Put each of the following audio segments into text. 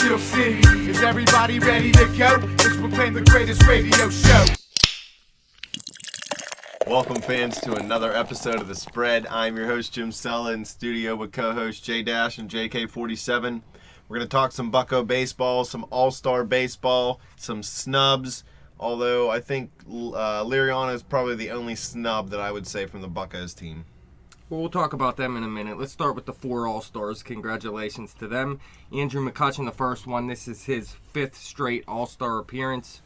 Steel City. Is everybody ready to go? Let's proclaim the greatest radio show. Welcome, fans, to another episode of The Spread. I'm your host, Jim Sella, in studio with co-host J-Dash and JK47. We're going to talk some Bucco baseball, some All-Star baseball, some snubs, although I think Liriano is probably the only snub that I would say from the Buccos team. Well, we'll talk about them in a minute. Let's start with the 4 All-Stars. Congratulations to them. Andrew McCutchen, the first one. This is his 5th straight All-Star appearance.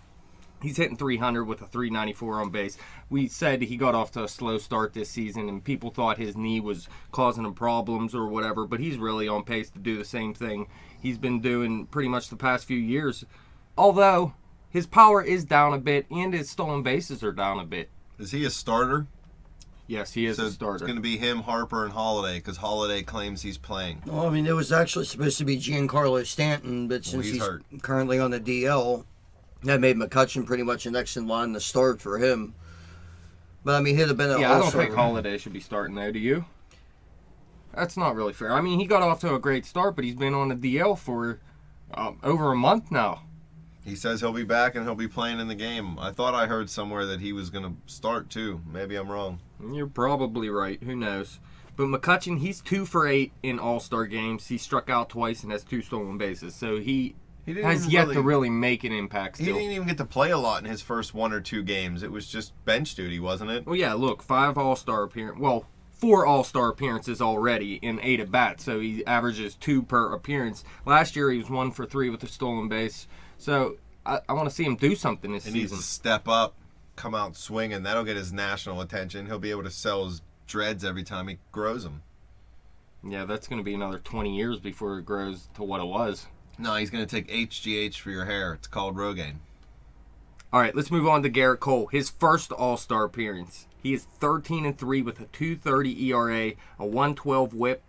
He's hitting 300 with a 394 on base. We said he got off to a slow start this season, and people thought his knee was causing him problems or whatever, but he's really on pace to do the same thing he's been doing pretty much the past few years. Although, his power is down a bit, and his stolen bases are down a bit. Is he a starter? Yes, he is a starter. It's going to be him, Harper, and Holiday, because Holiday claims he's playing. Well, I mean, it was actually supposed to be Giancarlo Stanton, but since he's hurt. Currently on the DL, that made McCutchen pretty much the next in line to start for him. But, I mean, he'd have been an I don't All-Star. think Holiday should be starting, though. Do you? That's not really fair. I mean, he got off to a great start, but he's been on the DL for over a month now. He says he'll be back and he'll be playing in the game. I thought I heard somewhere that he was going to start, too. Maybe I'm wrong. You're probably right. Who knows? But McCutchen, he's 2 for 8 in All-Star games. He struck out twice and has 2 stolen bases. So he has yet to really make an impact still. He didn't even get to play a lot in his first 1 or 2 games. It was just bench duty, wasn't it? Well, yeah, look, 5 All-Star appearances. Well, 4 All-Star appearances already in 8 at-bats. So he averages 2 per appearance. Last year, he was 1 for 3 with a stolen base. So I want to see him do something this season. He needs to step up, come out swinging. That'll get his national attention. He'll be able to sell his dreads every time he grows them. Yeah, that's going to be another 20 years before it grows to what it was. No, he's going to take HGH for your hair. It's called Rogaine. All right, let's move on to Garrett Cole. His first All-Star appearance. He is 13-3 with a 2.30 ERA, a 1.12 WHIP.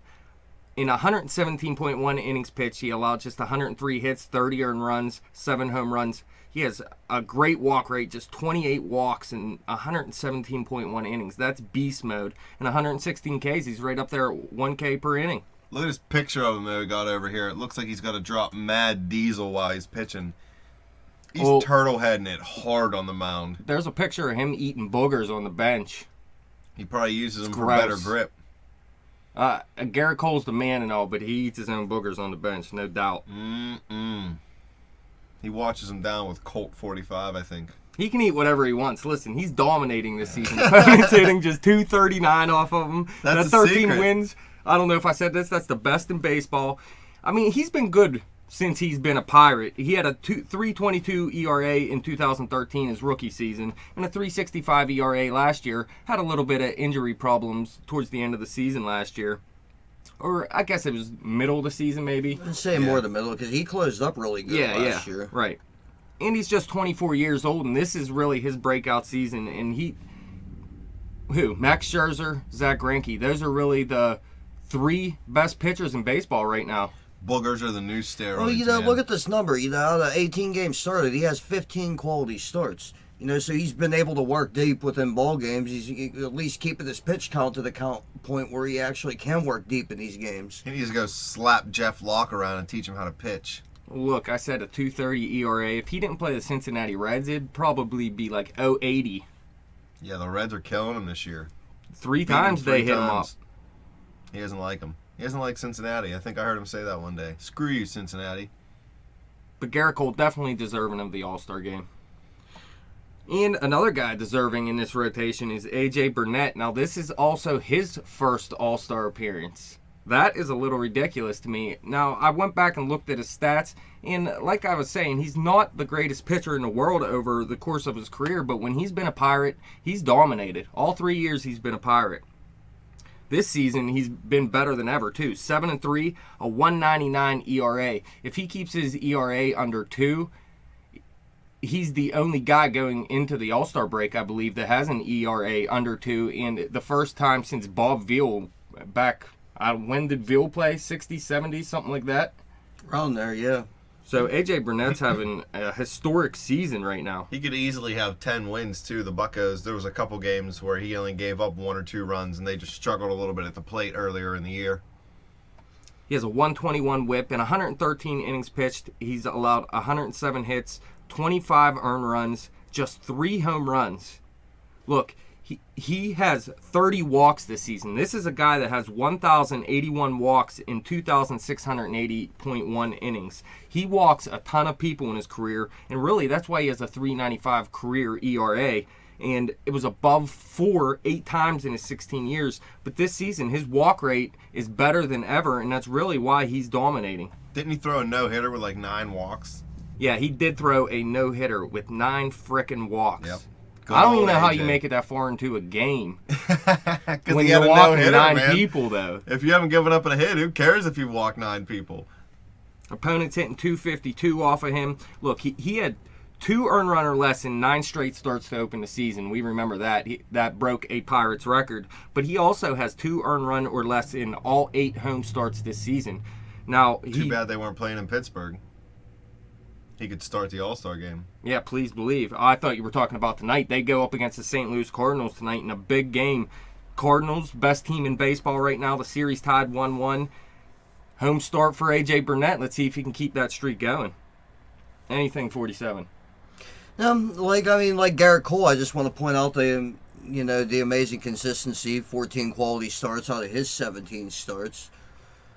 In 117.1 innings pitched, he allowed just 103 hits, 30 earned runs, 7 home runs. He has a great walk rate, just 28 walks in 117.1 innings. That's beast mode. And 116 Ks, he's right up there at 1 K per inning. Look at this picture of him that we got over here. It looks like he's got to drop mad diesel while he's pitching. He's turtle heading it hard on the mound. There's a picture of him eating boogers on the bench. He probably uses them for gross. better grip. Garrett Cole's the man and all, but he eats his own boogers on the bench, no doubt. He watches them down with Colt 45, I think. He can eat whatever he wants. Listen, he's dominating this season. He's hitting just 239 off of him. That's 13 secret. wins. I don't know if I said this. That's the best in baseball. I mean, he's been good since he's been a Pirate. He had a 3.22 ERA in 2013, his rookie season, and a 3.65 ERA last year. Had a little bit of injury problems towards the end of the season last year. Or I guess it was middle of the season, maybe. I'd say more the middle, because he closed up really good last year. Right. And he's just 24 years old, and this is really his breakout season. And Max Scherzer, Zach Greinke, those are really the 3 best pitchers in baseball right now. Boogers are the new steroids. Well, man. look at this number. Out of 18 games started, he has 15 quality starts. So he's been able to work deep within ball games. He's at least keeping his pitch count to the point where he actually can work deep in these games. He needs to go slap Jeff Locke around and teach him how to pitch. Look, I said a 2.30 ERA. If he didn't play the Cincinnati Reds, it'd probably be like 0.80. Yeah, the Reds are killing him this year. 3 times they hit him up. He doesn't like him. He doesn't like Cincinnati. I think I heard him say that one day. Screw you, Cincinnati. But Garrett Cole definitely deserving of the All-Star game. And another guy deserving in this rotation is A.J. Burnett. Now, this is also his first All-Star appearance. That is a little ridiculous to me. Now, I went back and looked at his stats, and like I was saying, he's not the greatest pitcher in the world over the course of his career, but when he's been a Pirate, he's dominated. All 3 years he's been a Pirate. This season, he's been better than ever, too. 7-3, a 1.99 ERA. If he keeps his ERA under 2, he's the only guy going into the All-Star break, I believe, that has an ERA under 2, and the first time since Bob Veal back, when did Veal play? 60s, 70s, something like that? Around there, yeah. So A.J. Burnett's having a historic season right now. He could easily have 10 wins, too. The Buccos, there was a couple games where he only gave up 1 or 2 runs, and they just struggled a little bit at the plate earlier in the year. He has a 121 whip and 113 innings pitched. He's allowed 107 hits, 25 earned runs, just 3 home runs. Look, he has 30 walks this season. This is a guy that has 1,081 walks in 2,680.1 innings. He walks a ton of people in his career, and really that's why he has a 3.95 career ERA. And it was above 4 8 times in his 16 years. But this season, his walk rate is better than ever, and that's really why he's dominating. Didn't he throw a no-hitter with like 9 walks? Yeah, he did throw a no-hitter with 9 frickin' walks. Yep. I don't even know how AJ. you make it that far into a game. Because When he you're had a walking no-hitter, 9 man. people, though. If you haven't given up a hit, who cares if you walk 9 people? Opponents hitting 252 off of him. Look, he had 2 earned run or less in 9 straight starts to open the season. We remember that. That broke a Pirates record. But he also has 2 earned run or less in all 8 home starts this season. Now, Too bad they weren't playing in Pittsburgh. He could start the All-Star Game. Yeah, please believe. I thought you were talking about tonight. They go up against the St. Louis Cardinals tonight in a big game. Cardinals, best team in baseball right now. The series tied 1-1. Home start for A.J. Burnett. Let's see if he can keep that streak going. Anything 47. Like Garrett Cole, I just want to point out the amazing consistency, 14 quality starts out of his 17 starts.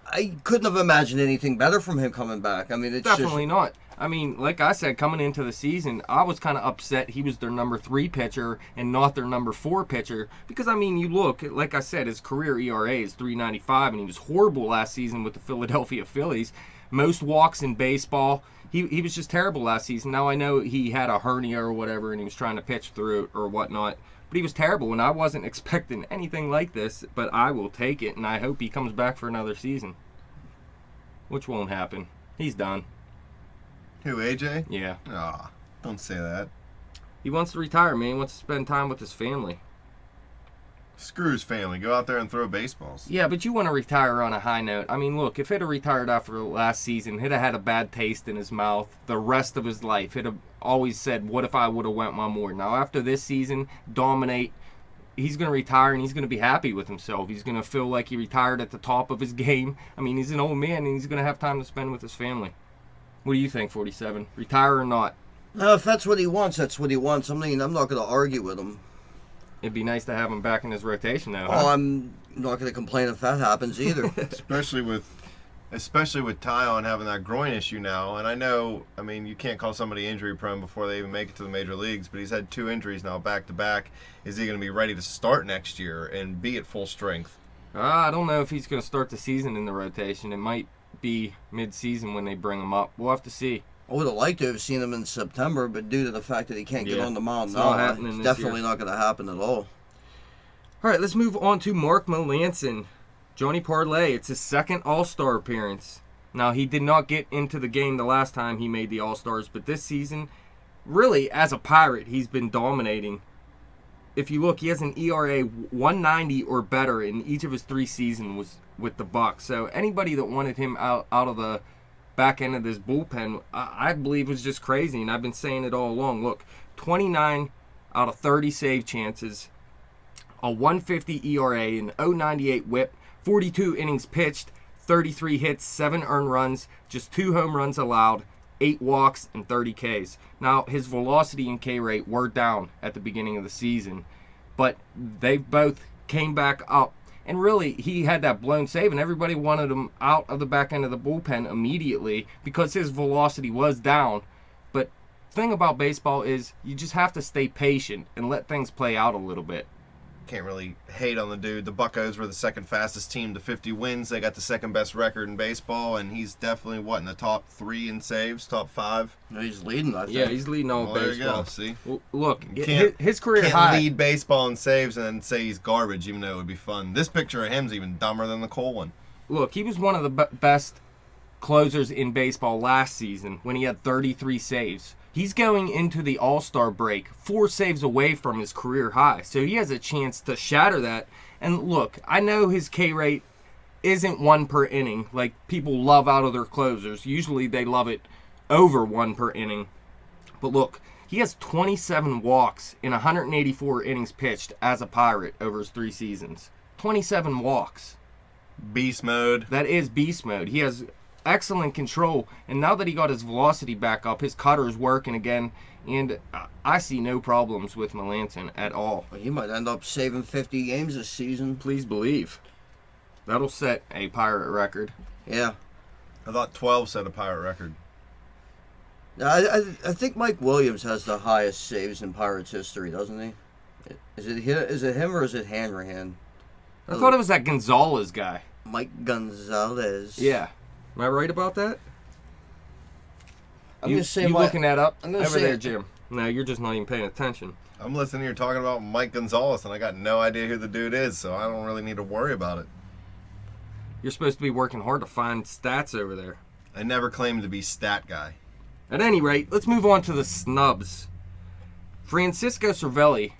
I couldn't have imagined anything better from him coming back. I mean, it's Definitely not. I mean, like I said, coming into the season, I was kind of upset he was their number 3 pitcher and not their number 4 pitcher. Because, I mean, you look, like I said, his career ERA is 3.95, and he was horrible last season with the Philadelphia Phillies. Most walks in baseball. He was just terrible last season. Now, I know he had a hernia or whatever, and he was trying to pitch through it or whatnot. But he was terrible, and I wasn't expecting anything like this. But I will take it, and I hope he comes back for another season. Which won't happen. He's done. Who, AJ? Yeah. Aw, don't say that. He wants to retire, man. He wants to spend time with his family. Screw his family. Go out there and throw baseballs. Yeah, but you want to retire on a high note. I mean, look, if he'd have retired after last season, he'd have had a bad taste in his mouth the rest of his life. He'd have always said, what if I would have went one more? Now, after this season, dominate, he's going to retire, and he's going to be happy with himself. He's going to feel like he retired at the top of his game. I mean, he's an old man, and he's going to have time to spend with his family. What do you think, 47? Retire or not? if that's what he wants, that's what he wants. I mean, I'm not going to argue with him. It'd be nice to have him back in his rotation, though. Oh, I'm not going to complain if that happens either. Especially with Tyon having that groin issue now. And I know, I mean, you can't call somebody injury prone before they even make it to the major leagues, but he's had 2 injuries now back to back. Is he going to be ready to start next year and be at full strength? I don't know if he's going to start the season in the rotation. It might be mid-season when they bring him up. We'll have to see. I would have liked to have seen him in September, but due to the fact that he can't get on the mound it's not now, happening it's this definitely year. not going to happen at all. All right, let's move on to Mark Melanson. Johnny Parlay, it's his second All-Star appearance. Now, he did not get into the game the last time he made the All-Stars, but this season, really, as a Pirate, he's been dominating. If you look, he has an ERA 190 or better in each of his 3 seasons with the Bucs. So anybody that wanted him out of the back end of this bullpen, I believe was just crazy, and I've been saying it all along. Look, 29 out of 30 save chances, a 150 ERA, an 098 whip, 42 innings pitched, 33 hits, 7 earned runs, just 2 home runs allowed, 8 walks, and 30 Ks. Now, his velocity and K rate were down at the beginning of the season, but they both came back up. And really, he had that blown save, and everybody wanted him out of the back end of the bullpen immediately because his velocity was down. But the thing about baseball is you just have to stay patient and let things play out a little bit. Can't really hate on the dude. The Buccos were the second fastest team to 50 wins. They got the second best record in baseball, and he's definitely, in the top 3 in saves, top 5? No, he's leading, I think. Yeah, he's leading all Well, there you baseball. go, see? Look, Can't- his career Can't high. lead baseball in saves and then say he's garbage, even though it would be fun. This picture of him's even dumber than the Cole one. Look, he was one of the best closers in baseball last season when he had 33 saves. He's going into the All-Star break 4 saves away from his career high, so he has a chance to shatter that. And look, I know his K rate isn't 1 per inning like people love out of their closers. Usually they love it over 1 per inning. But look, he has 27 walks in 184 innings pitched as a Pirate over his 3 seasons. 27 walks. Beast mode. That is beast mode. He has excellent control, and now that he got his velocity back up, his cutter's working again, and I see no problems with Melancon at all. He might end up saving 50 games this season. Please believe. That'll set a Pirate record. Yeah. I thought 12 set a Pirate record. I think Mike Williams has the highest saves in Pirates history, doesn't he? Is it him or is it Hanrahan? I thought it was that Gonzalez guy. Mike Gonzalez. Yeah. Am I right about that? I'm you gonna say you looking that up I'm gonna over say there, it. Jim? No, you're just not even paying attention. I'm listening here talking about Mike Gonzalez, and I got no idea who the dude is, so I don't really need to worry about it. You're supposed to be working hard to find stats over there. I never claimed to be stat guy. At any rate, let's move on to the snubs. Francisco Cervelli,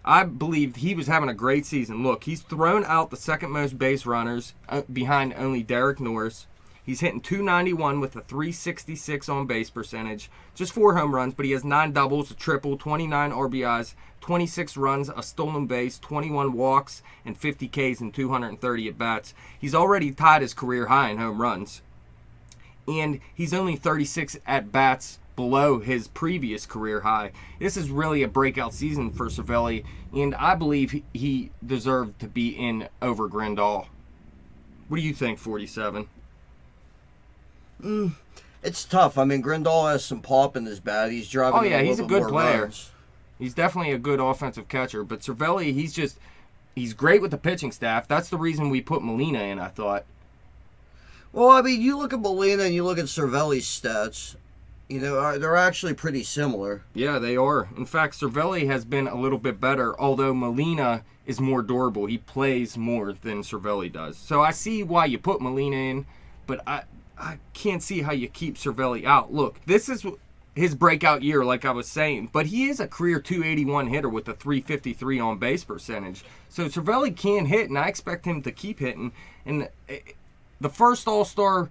I believe he was having a great season. Look, he's thrown out the second most base runners behind only Derek Norris. He's hitting .291 with a .366 on base percentage. Just 4 home runs, but he has 9 doubles, a triple, 29 RBIs, 26 runs, a stolen base, 21 walks, and 50 Ks in 230 at-bats. He's already tied his career high in home runs. And he's only 36 at-bats below his previous career high. This is really a breakout season for Cervelli, and I believe he deserved to be in over Grandal. What do you think, 47? It's tough. I mean, Grandal has some pop in his bat. He's driving. Oh yeah, in he's a little bit good more player. runs. He's definitely a good offensive catcher, but Cervelli, he's great with the pitching staff. That's the reason we put Molina in, I thought. Well, I mean, you look at Molina and you look at Cervelli's stats. You know, they're actually pretty similar. Yeah, they are. In fact, Cervelli has been a little bit better, although Molina is more durable. He plays more than Cervelli does. So I see why you put Molina in, but I can't see how you keep Cervelli out. Look, this is his breakout year, like I was saying, but he is a career .281 hitter with a .353 on base percentage. So Cervelli can hit, and I expect him to keep hitting. And the first All-Star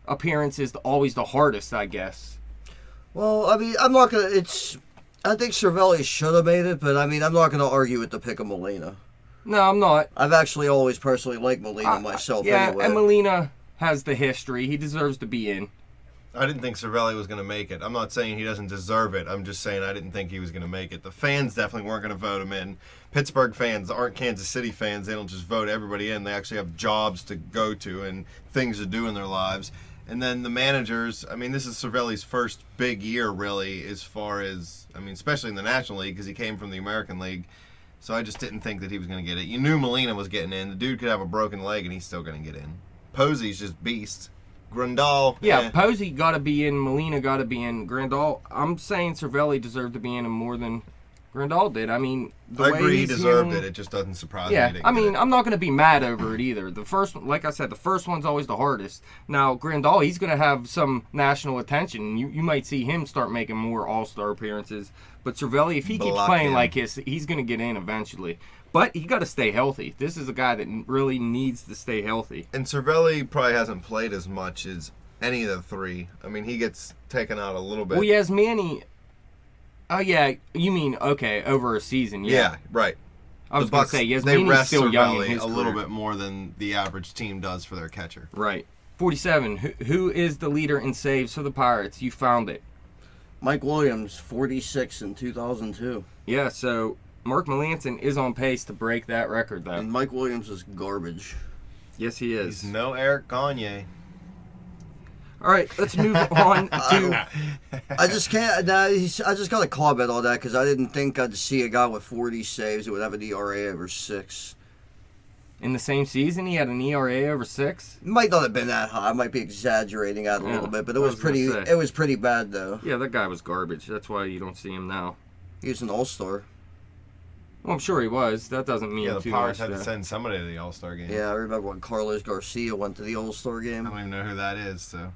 appearance is always the hardest, I guess. Well, I mean, I'm not gonna. I think Cervelli should have made it, but I mean, I'm not gonna argue with the pick of Molina. No, I'm not. I've actually always personally liked Molina myself. Yeah, anyway. and Molina has the history. He deserves to be in. I didn't think Cervelli was going to make it. I'm not saying he doesn't deserve it. I'm just saying I didn't think he was going to make it. The fans definitely weren't going to vote him in. Pittsburgh fans aren't Kansas City fans. They don't just vote everybody in. They actually have jobs to go to and things to do in their lives. And then the managers, I mean, this is Cervelli's first big year, really, as far as, I mean, especially in the National League because he came from the American League. So I just didn't think that he was going to get it. You knew Molina was getting in. The dude could have a broken leg and he's still going to get in. Posey's just beast. Grandal. Yeah, Posey got to be in. Molina got to be in. Grandal, I'm saying Cervelli deserved to be in more than Grandal did. I mean, the I way agree he he's deserved hitting- it. It just doesn't surprise me. Yeah, he didn't I get mean, it. I'm not going to be mad over it either. The first, like I said, the first one's always the hardest. Now, Grandal, he's going to have some national attention. You might see him start making more All-Star appearances. But Cervelli, if he keeps Block playing him. like this, he's going to get in eventually. But he got to stay healthy. This is a guy that really needs to stay healthy. And Cervelli probably hasn't played as much as any of the three. I mean, he gets taken out a little bit. Well, Yasmani. Oh yeah, you mean okay over a season? Yeah, right. I was The going to Bucks, say they Yasmani's rest still young in Cervelli his a little career. bit more than the average team does for their catcher. Right. 47. Who is the leader in saves for the Pirates? You found it. Mike Williams, 46 in 2002. Yeah. So Mark Melancon is on pace to break that record, though. And Mike Williams is garbage. Yes, he is. He's no Eric Gagne. All right, let's move on to. I just can't. I just got to comment on that because I didn't think I'd see a guy with 40 saves who would have an ERA over 6. In the same season, he had an ERA over 6. It might not have been that high. I might be exaggerating that a Yeah, little bit, but it I was was gonna pretty. say. It was pretty bad though. Yeah, that guy was garbage. That's why you don't see him now. He was an all-star. Well, I'm sure he was. That doesn't mean Yeah, the too Pirates much. had to though. send somebody to the All-Star game. Yeah, I remember when Carlos Garcia went to the All-Star I game. don't even know who that is, so.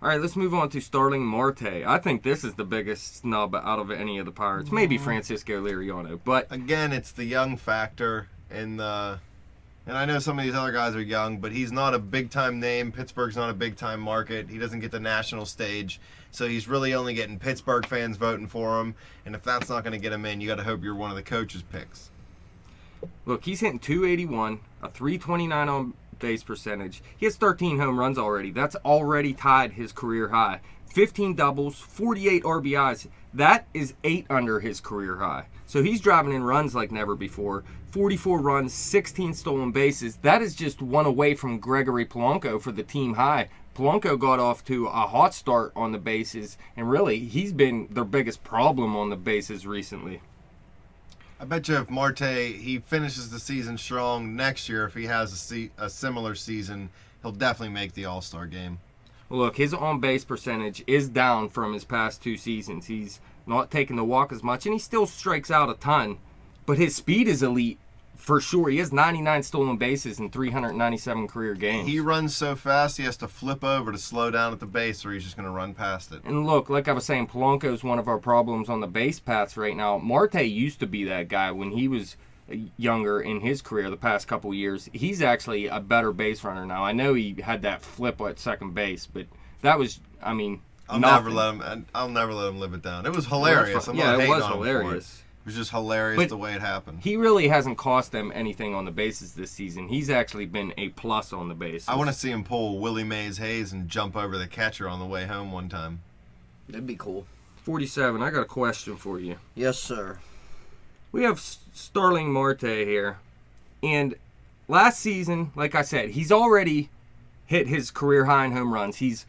All right, let's move on to Starling Marte. I think this is the biggest snub out of any of the Pirates. Maybe Francisco Liriano, but Again, it's the young factor and I know some of these other guys are young, but he's not a big-time name. Pittsburgh's not a big-time market. He doesn't get the national stage, so he's really only getting Pittsburgh fans voting for him. And if that's not going to get him in, you got to hope you're one of the coaches' picks. Look, he's hitting 281, a 329 on base percentage. He has 13 home runs already. That's already tied his career high. 15 doubles, 48 RBIs. That is 8 under his career high. So he's driving in runs like never before. 44 runs, 16 stolen bases. That is just one away from Gregory Polanco for the team high. Polanco got off to a hot start on the bases, and really, he's been their biggest problem on the bases recently. I bet you if Marte, he finishes the season strong next year, if he has a similar season, he'll definitely make the All-Star game. Look, his on-base percentage is down from his past 2 seasons. He's not taking the walk as much, and he still strikes out a ton. But his speed is elite for sure. He has 99 stolen bases in 397 career games. He runs so fast, he has to flip over to slow down at the base, or he's just going to run past it. And look, like I was saying, Polanco's one of our problems on the base paths right now. Marte used to be that guy when he was younger in his career the past couple years. He's actually a better base runner now. I know he had that flip at second base, but that was, I mean, I'll never let him live it down. It was hilarious. Well, yeah, it was hilarious. It was just hilarious But the way it happened. He really hasn't cost them anything on the bases this season. He's actually been a plus on the bases. I want to see him pull Willie Mays Hayes and jump over the catcher on the way home one time. That'd be cool. 47, I got a question for you. Yes, sir. We have Starling Marte here. And last season, like I said, he's already hit his career high in home runs. He's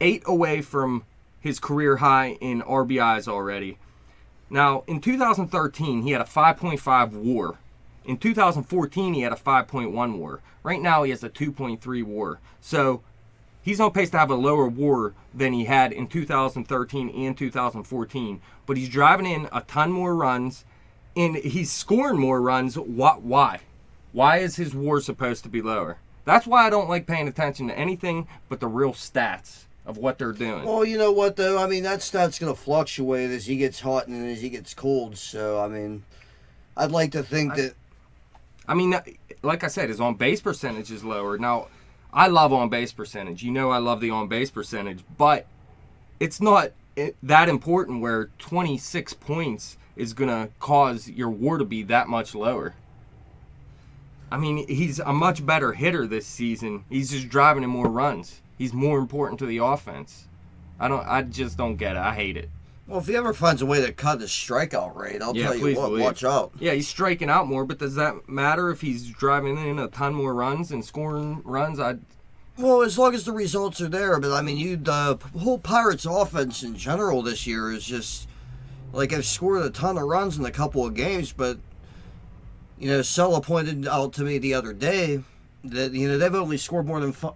8 away from his career high in RBIs already. Now, in 2013, he had a 5.5 WAR. In 2014, he had a 5.1 WAR. Right now, he has a 2.3 WAR. So, he's on pace to have a lower WAR than he had in 2013 and 2014. But he's driving in a ton more runs, and he's scoring more runs. Why? Why is his WAR supposed to be lower? That's why I don't like paying attention to anything but the real stats of what they're doing. Well, you know what, though? I mean, that stat's going to fluctuate as he gets hot and as he gets cold. So, I mean, I'd like to think that... I mean, like I said, his on-base percentage is lower. Now, I love on-base percentage. You know I love the on-base percentage. But it's not that important where 26 points is going to cause your WAR to be that much lower. I mean, he's a much better hitter this season. He's just driving in more runs. He's more important to the offense. I just don't get it. I hate it. Well, if he ever finds a way to cut his strikeout rate, I'll tell you what, watch out. Yeah, he's striking out more, but does that matter if he's driving in a ton more runs and scoring runs? Well, as long as the results are there. But, I mean, the whole Pirates offense in general this year is just, like, I've scored a ton of runs in a couple of games, but, you know, Sella pointed out to me the other day that, you know, they've only scored more than 5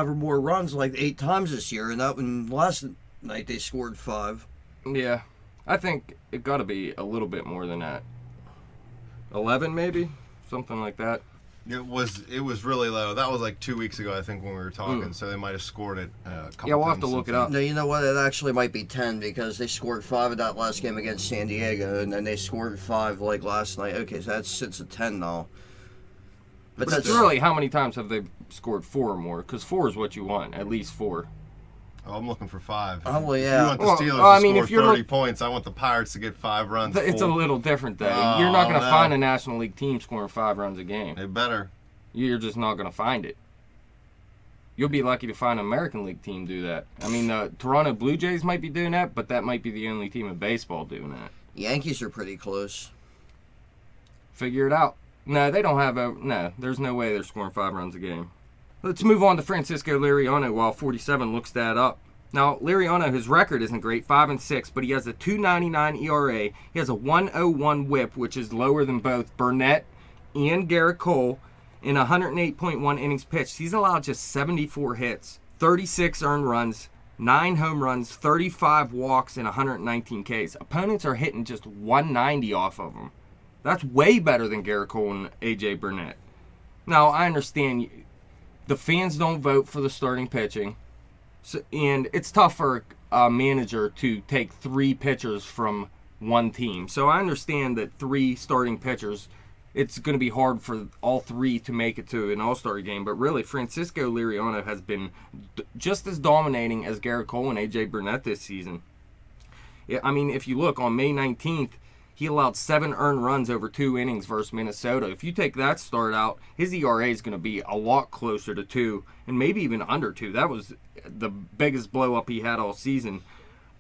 or more runs like 8 times this year, and that one last night they scored 5. Yeah, I think it got to be a little bit more than that. 11 maybe, something like that. It was really low. That was like 2 weeks ago, I think, when we were talking. So they might have scored it a couple times. Yeah, we'll have to look it up. No, you know what? It actually might be 10 because they scored 5 in that last game against San Diego, and then they scored 5 like last night. Okay, so that sits at 10 now. But that's really, how many times have they scored 4 or more? Because 4 is what you want, at least 4. Oh, I'm looking for 5. Oh, yeah. If you want the Steelers to score 30 points, I want the Pirates to get 5 runs. It's a little different, though. You're not going to find a National League team scoring 5 runs a game. They better. You're just not going to find it. You'll be lucky to find an American League team do that. I mean, the Toronto Blue Jays might be doing that, but that might be the only team in baseball doing that. Yankees are pretty close. Figure it out. No, they don't have no, there's no way they're scoring 5 runs a game. Let's move on to Francisco Liriano while 47 looks that up. Now, Liriano, his record isn't great, 5-6, but he has a 2.99 ERA. He has a 1.01 WHIP, which is lower than both Burnett and Garrett Cole, in 108.1 innings pitched. He's allowed just 74 hits, 36 earned runs, 9 home runs, 35 walks, and 119 Ks. Opponents are hitting just 190 off of him. That's way better than Garrett Cole and A.J. Burnett. Now, I understand the fans don't vote for the starting pitching, and it's tough for a manager to take 3 pitchers from one team. So I understand that 3 starting pitchers, it's going to be hard for all 3 to make it to an All-Star game. But really, Francisco Liriano has been just as dominating as Garrett Cole and A.J. Burnett this season. I mean, if you look, on May 19th, he allowed 7 earned runs over 2 innings versus Minnesota. If you take that start out, his ERA is going to be a lot closer to 2 and maybe even under 2. That was the biggest blow up he had all season.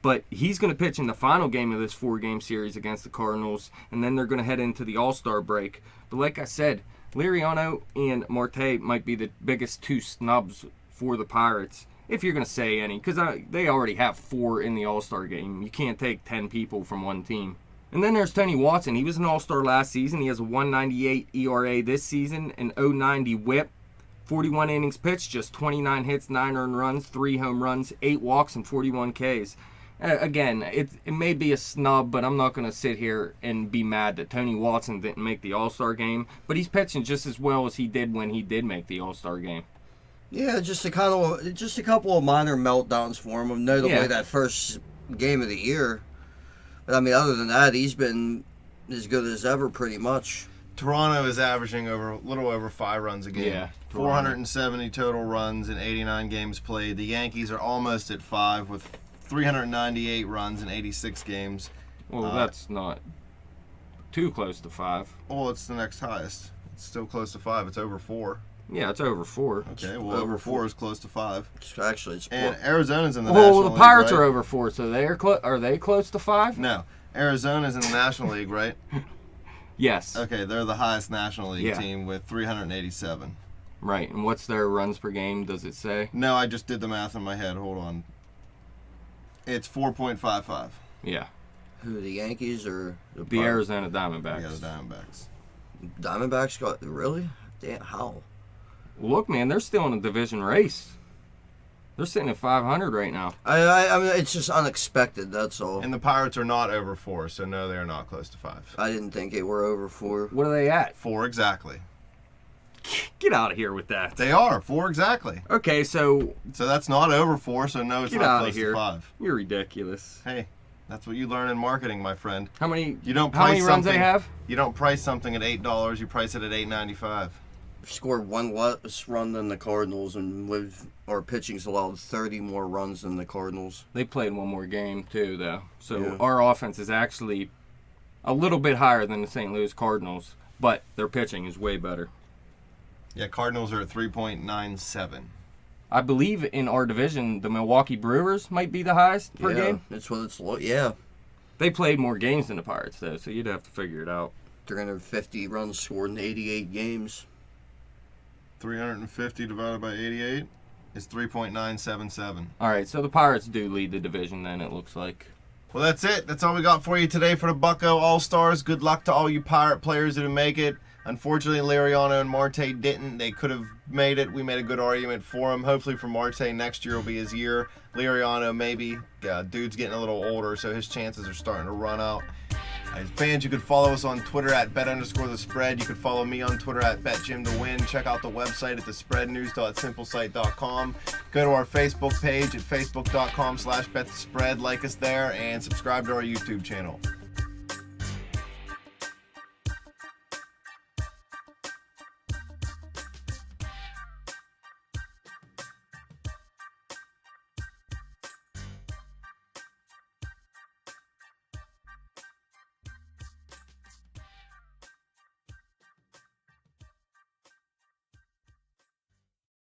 But he's going to pitch in the final game of this 4-game series against the Cardinals, and then they're going to head into the All-Star break. But like I said, Liriano and Marte might be the biggest 2 snubs for the Pirates, if you're going to say any, because they already have 4 in the All-Star game. You can't take 10 people from one team. And then there's Tony Watson. He was an All-Star last season. He has a 1.98 ERA this season, an 0.90 WHIP, 41 innings pitched, just 29 hits, 9 earned runs, 3 home runs, 8 walks, and 41 Ks. Again, it may be a snub, but I'm not going to sit here and be mad that Tony Watson didn't make the All-Star game. But he's pitching just as well as he did when he did make the All-Star game. Yeah, just a couple of minor meltdowns for him. Notably that first game of the year. But I mean, other than that, he's been as good as ever, pretty much. Toronto is averaging a little over 5 runs a game. Yeah, 470 total runs in 89 games played. The Yankees are almost at 5 with 398 runs in 86 games. Well, that's not too close to 5. Well, it's the next highest. It's still close to 5. It's over 4. Yeah, it's over 4. Okay, well, over 4 is close to 5. Actually, it's And Arizona's in the National League, the Pirates right? are over 4, so are they close to 5? No, Arizona's in the National League, right? Yes. Okay, they're the highest National League Yeah. team with 387. Right, and what's their runs per game, does it say? No, I just did the math in my head. Hold on. It's 4.55. Yeah. Who, the Yankees or The Pirates? Arizona Diamondbacks. Yeah, the Diamondbacks. Diamondbacks got really? Damn, how? Look, man, they're still in a division race. They're sitting at 500 right now. I mean, it's just unexpected. That's all. And the Pirates are not over 4, so no, they are not close to 5. I didn't think they were over 4. What are they at? 4 exactly. Get out of here with that. They are 4 exactly. Okay, so So that's not over 4, so no, it's get not out close of here. to 5. You're ridiculous. Hey, that's what you learn in marketing, my friend. How many? You don't How price many runs something, they have? You don't price something at $8. You price it at $8.95. Scored 1 less run than the Cardinals, and our pitching's allowed 30 more runs than the Cardinals. They played one more game too, though. So Yeah. our offense is actually a little bit higher than the St. Louis Cardinals, but their pitching is way better. Yeah, Cardinals are at 3.97. I believe in our division, the Milwaukee Brewers might be the highest per game. That's what it's like. Yeah, They played more games than the Pirates, though, so you'd have to figure it out. 350 runs scored in 88 games. 350 divided by 88 is 3.977. All right, so the Pirates do lead the division then, it looks like. Well, that's it. That's all we got for you today for the Bucko All-Stars. Good luck to all you Pirate players that make it. Unfortunately, Liriano and Marte didn't. They could have made it. We made a good argument for them. Hopefully for Marte, next year will be his year. Liriano, maybe. Dude's getting a little older, so his chances are starting to run out. As fans, you can follow us on Twitter at bet_the_spread. You can follow me on Twitter at betjimtowin. Check out the website at thespreadnews.simplesite.com. Go to our Facebook page at facebook.com/betthespread. Like us there and subscribe to our YouTube channel.